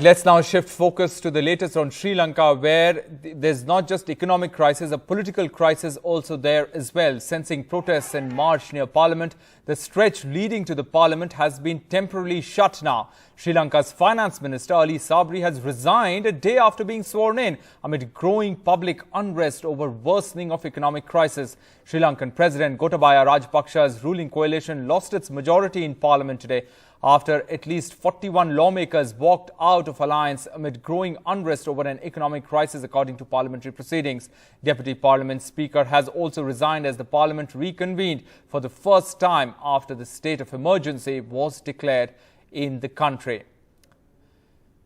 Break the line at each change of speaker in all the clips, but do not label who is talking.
Right, let's now shift focus to the latest on Sri Lanka, where there's not just economic crisis, a political crisis also there as well. Sensing protests and march near Parliament, the stretch leading to the Parliament has been temporarily shut now. Sri Lanka's Finance Minister Ali Sabri has resigned a day after being sworn in amid growing public unrest over worsening of economic crisis. Sri Lankan President Gotabaya Rajapaksa's ruling coalition lost its majority in Parliament today, after at least 41 lawmakers walked out of alliance amid growing unrest over an economic crisis, according to parliamentary proceedings. Deputy Parliament Speaker has also resigned as the Parliament reconvened for the first time after the state of emergency was declared in the country.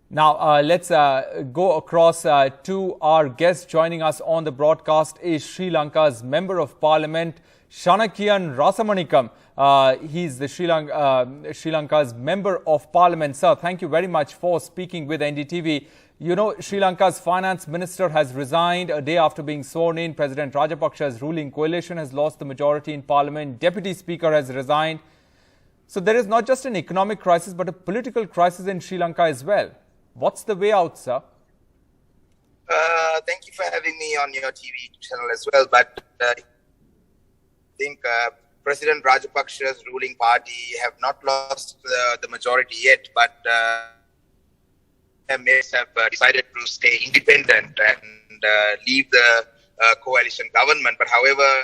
Now, let's go across to our guest. Joining us on the broadcast is Sri Lanka's Member of Parliament, Shanakiyan Rasamanickam. He's the Sri Lanka's Member of Parliament. Sir, thank you very much for speaking with NDTV. You know, Sri Lanka's Finance Minister has resigned a day after being sworn in. President Rajapaksa's ruling coalition has lost the majority in Parliament. Deputy Speaker has resigned. So there is not just an economic crisis, but a political crisis in Sri Lanka as well. What's the way out, sir?
Thank you for having me on your TV channel as well. But I think President Rajapaksa's ruling party have not lost the majority yet, but MPs have decided to stay independent and leave the coalition government. But however,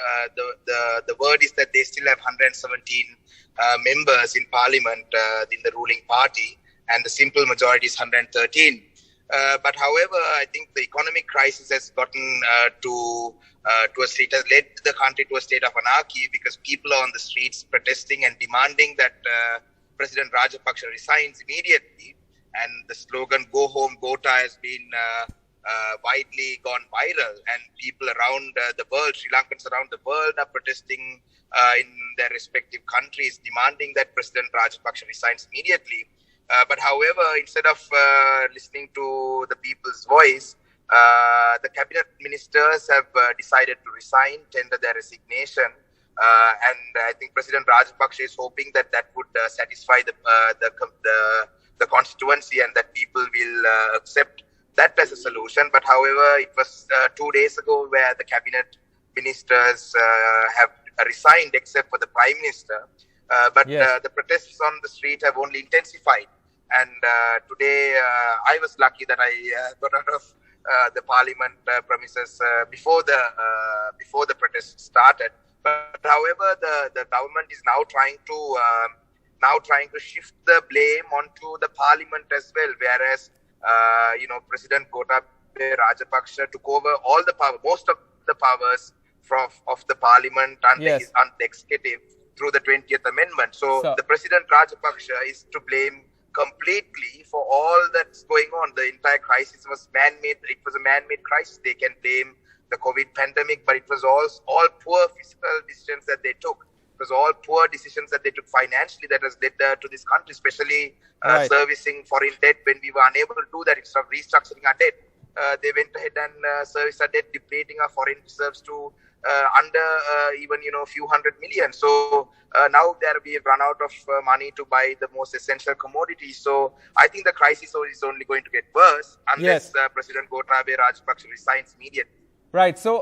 the word is that they still have 117 members in parliament in the ruling party, and the simple majority is 113. But however, I think the economic crisis has gotten to a state, has led the country to a state of anarchy, because people are on the streets protesting and demanding that President Rajapaksa resigns immediately. And the slogan "Go Home, Gota" has been widely gone viral, and people around the world, Sri Lankans around the world, are protesting in their respective countries, demanding that President Rajapaksa resigns immediately. But however, instead of listening to the people's voice, the cabinet ministers have decided to resign, tender their resignation, and I think President Rajapaksa is hoping that that would satisfy the constituency, and that people will accept that as a solution. But however, it was 2 days ago where the cabinet ministers have resigned, except for the Prime Minister. But
Yes.
the protests on the street have only intensified. And today, I was lucky that I got out of the parliament premises before the protests started. But however, the government is now trying to shift the blame onto the parliament as well. Whereas President Gotabaya Rajapaksa took over all the power, most of the powers of the parliament under
Yes.
his executive through the 20th Amendment. So
Sir.
the President Rajapaksa is to blame completely for all that's going on. The entire crisis was man-made. It was a man-made crisis. They can blame the COVID pandemic, but it was all poor fiscal decisions that they took. It was all poor decisions that they took financially that has led to this country, especially
Right.
servicing foreign debt when we were unable to do that. Instead of restructuring our debt, they went ahead and serviced our debt, depleting our foreign reserves to under even a few hundred million. So now we have run out of money to buy the most essential commodities. So I think the crisis is only going to get worse unless President Gotabaya Rajapaksa resigns immediately.
Right. So,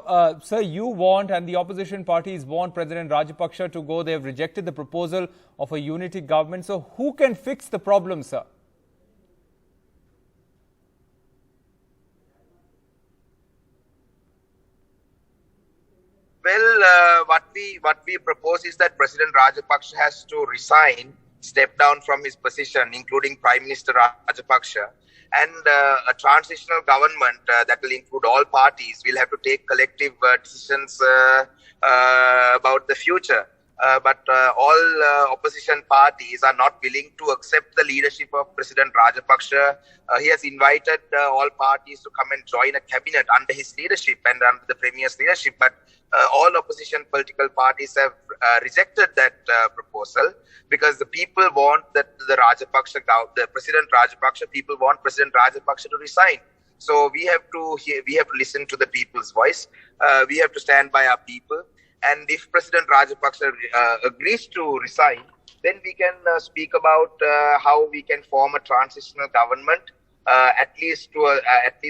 sir, you want, and the opposition parties want, President Rajapaksa to go. They have rejected the proposal of a unity government. So who can fix the problem, sir?
Well, what we propose is that President Rajapaksa has to resign, step down from his position, including Prime Minister Rajapaksa, and a transitional government that will include all parties will have to take collective decisions about the future. But all opposition parties are not willing to accept the leadership of President Rajapaksa. He has invited all parties to come and join a cabinet under his leadership and under the Premier's leadership. But all opposition political parties have rejected that proposal, because the people want that the President Rajapaksa, people want President Rajapaksa to resign. So we have to listen to the people's voice. We have to stand by our people. And if President Rajapaksa agrees to resign, then we can speak about how we can form a transitional government at least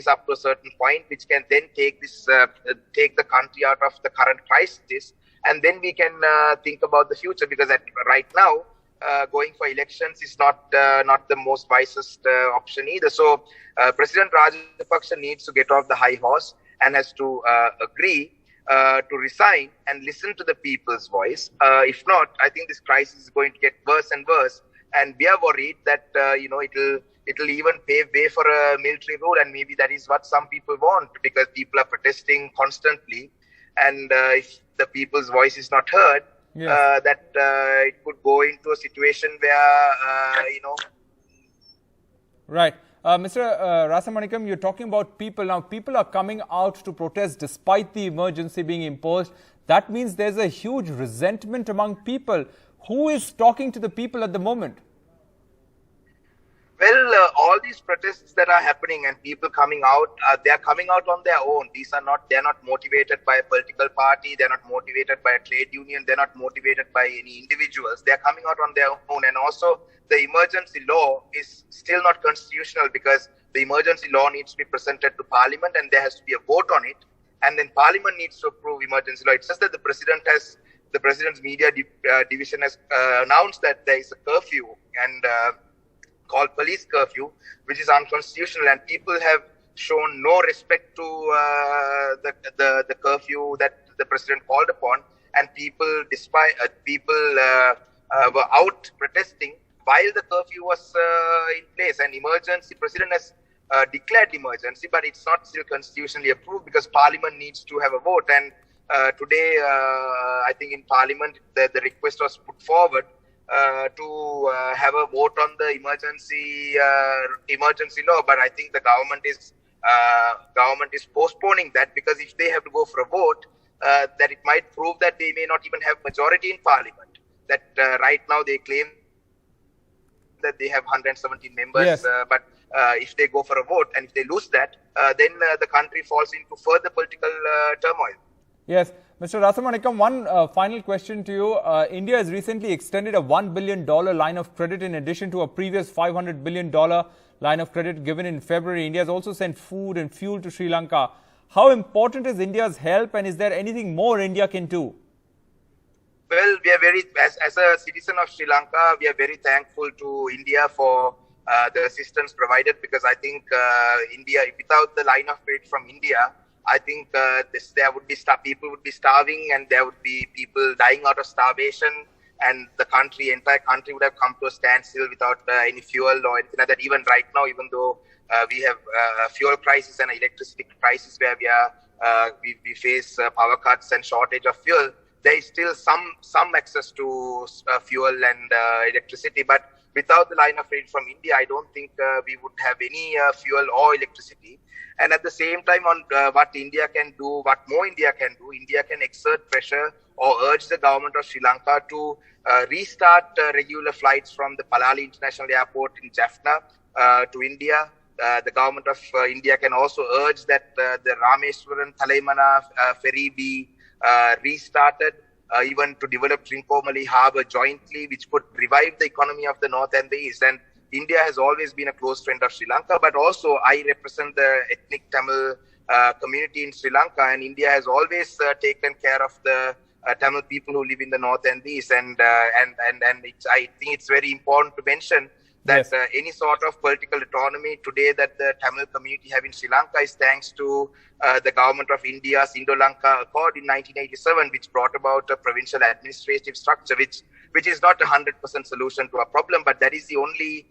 up to a certain point, which can then take the country out of the current crisis, and then we can think about the future. Because right now, going for elections is not the most wisest option either. So President Rajapaksa needs to get off the high horse and has to agree to resign and listen to the people's voice. If not, I think this crisis is going to get worse and worse, and we are worried that it'll even pave way for a military rule, and maybe that is what some people want, because people are protesting constantly, and if the people's voice is not heard, it could go into a situation where
Right. Mr. Rasamanickam, you're talking about people. Now, people are coming out to protest despite the emergency being imposed. That means there's a huge resentment among people. Who is talking to the people at the moment?
Well, all these protests that are happening and people coming out, they are coming out on their own. They're not motivated by a political party. They're not motivated by a trade union. They're not motivated by any individuals. They're coming out on their own. And also, the emergency law is still not constitutional, because the emergency law needs to be presented to Parliament and there has to be a vote on it. And then Parliament needs to approve emergency law. It's just that the President's media division has announced that there is a curfew and called police curfew, which is unconstitutional, and people have shown no respect to the curfew that the president called upon, and people were out protesting while the curfew was in place. And president has declared emergency, but it's not still constitutionally approved, because Parliament needs to have a vote. And today, I think in Parliament, the request was put forward to have a vote on the emergency law, but I think the government is postponing that, because if they have to go for a vote, that it might prove that they may not even have majority in Parliament. That right now they claim that they have 117 members, but if they go for a vote and if they lose that, then the country falls into further political turmoil.
Yes. Mr. Rasamanickam, one final question to you. India has recently extended a $1 billion line of credit in addition to a previous $500 billion line of credit given in February. India has also sent food and fuel to Sri Lanka. How important is India's help, and is there anything more India can do?
Well, we are as a citizen of Sri Lanka, we are very thankful to India for the assistance provided, because I think India, without the line of credit from India, I think people would be starving, and there would be people dying out of starvation, and the entire country would have come to a standstill without any fuel or anything like that. Even right now, even though we have a fuel crisis and an electricity crisis where we face power cuts and shortage of fuel, there is still some access to fuel and electricity. But without the line of credit from India, I don't think we would have any fuel or electricity. And at the same time, on what India can do, what more India can do, India can exert pressure or urge the government of Sri Lanka to restart regular flights from the Palali International Airport in Jaffna to India. The government of India can also urge that the Rameswaram Thalaimana ferry be restarted, even to develop Trincomalee Harbour jointly, which could revive the economy of the north and the east. And India has always been a close friend of Sri Lanka, but also I represent the ethnic Tamil community in Sri Lanka, and India has always taken care of the Tamil people who live in the north and the east. And I think it's very important to mention that any sort of political autonomy today that the Tamil community have in Sri Lanka is thanks to the government of India's Indo-Lanka Accord in 1987, which brought about a provincial administrative structure, which is not a 100% solution to a problem, but that is the only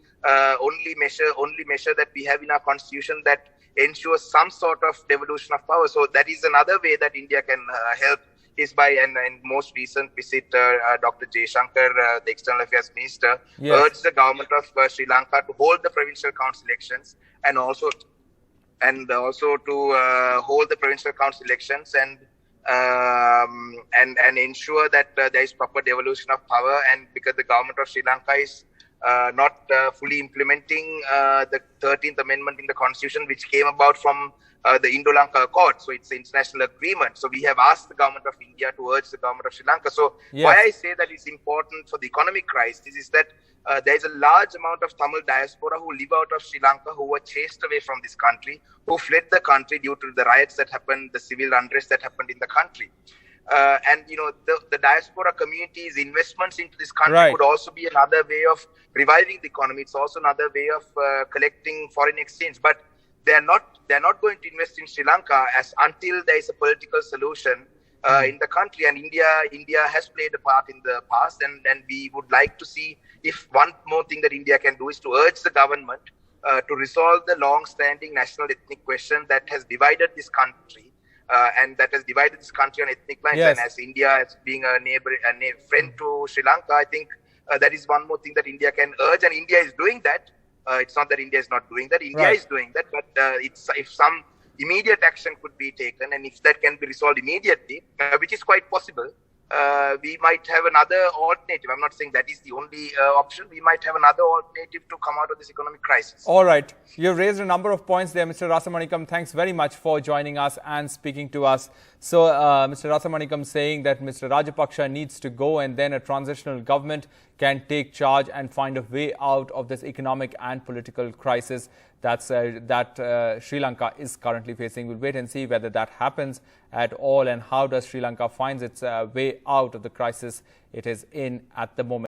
measure that we have in our constitution that ensures some sort of devolution of power. So that is another way that India can help, is by, and most recent visit, Dr. Jaishankar, the External Affairs Minister, urged the government of Sri Lanka to hold the provincial council elections and also to hold the provincial council elections and ensure that there is proper devolution of power. And because the government of Sri Lanka is not fully implementing the 13th Amendment in the Constitution, which came about from the Indo-Lanka Accord. So it's an international agreement. So we have asked the government of India to urge the government of Sri Lanka. So why I say that it's important for the economic crisis is that there is a large amount of Tamil diaspora who live out of Sri Lanka, who were chased away from this country, who fled the country due to the riots that happened, the civil unrest that happened in the country. And the diaspora community's investments into this country could also be another way of reviving the economy. It's also another way of collecting foreign exchange. But they're not going to invest in Sri Lanka until there is a political solution in the country. And India has played a part in the past, and we would like to see if one more thing that India can do is to urge the government to resolve the long-standing national ethnic question that has divided this country. And that has divided this country on ethnic lines. And as India, as being a neighbor, friend to Sri Lanka, I think that is one more thing that India can urge, and India is doing that. It's not that India is not doing that. India is doing that, but if some immediate action could be taken, and if that can be resolved immediately, which is quite possible, we might have another alternative. I'm not saying that is the only option. We might have another alternative to come out of this economic crisis.
All right. You've raised a number of points there, Mr. Rasamanickam. Thanks very much for joining us and speaking to us. So, Mr. Rasamanickam saying that Mr. Rajapaksa needs to go, and then a transitional government can take charge and find a way out of this economic and political crisis that Sri Lanka is currently facing. We'll wait and see whether that happens at all, and how does Sri Lanka finds its way out of the crisis it is in at the moment.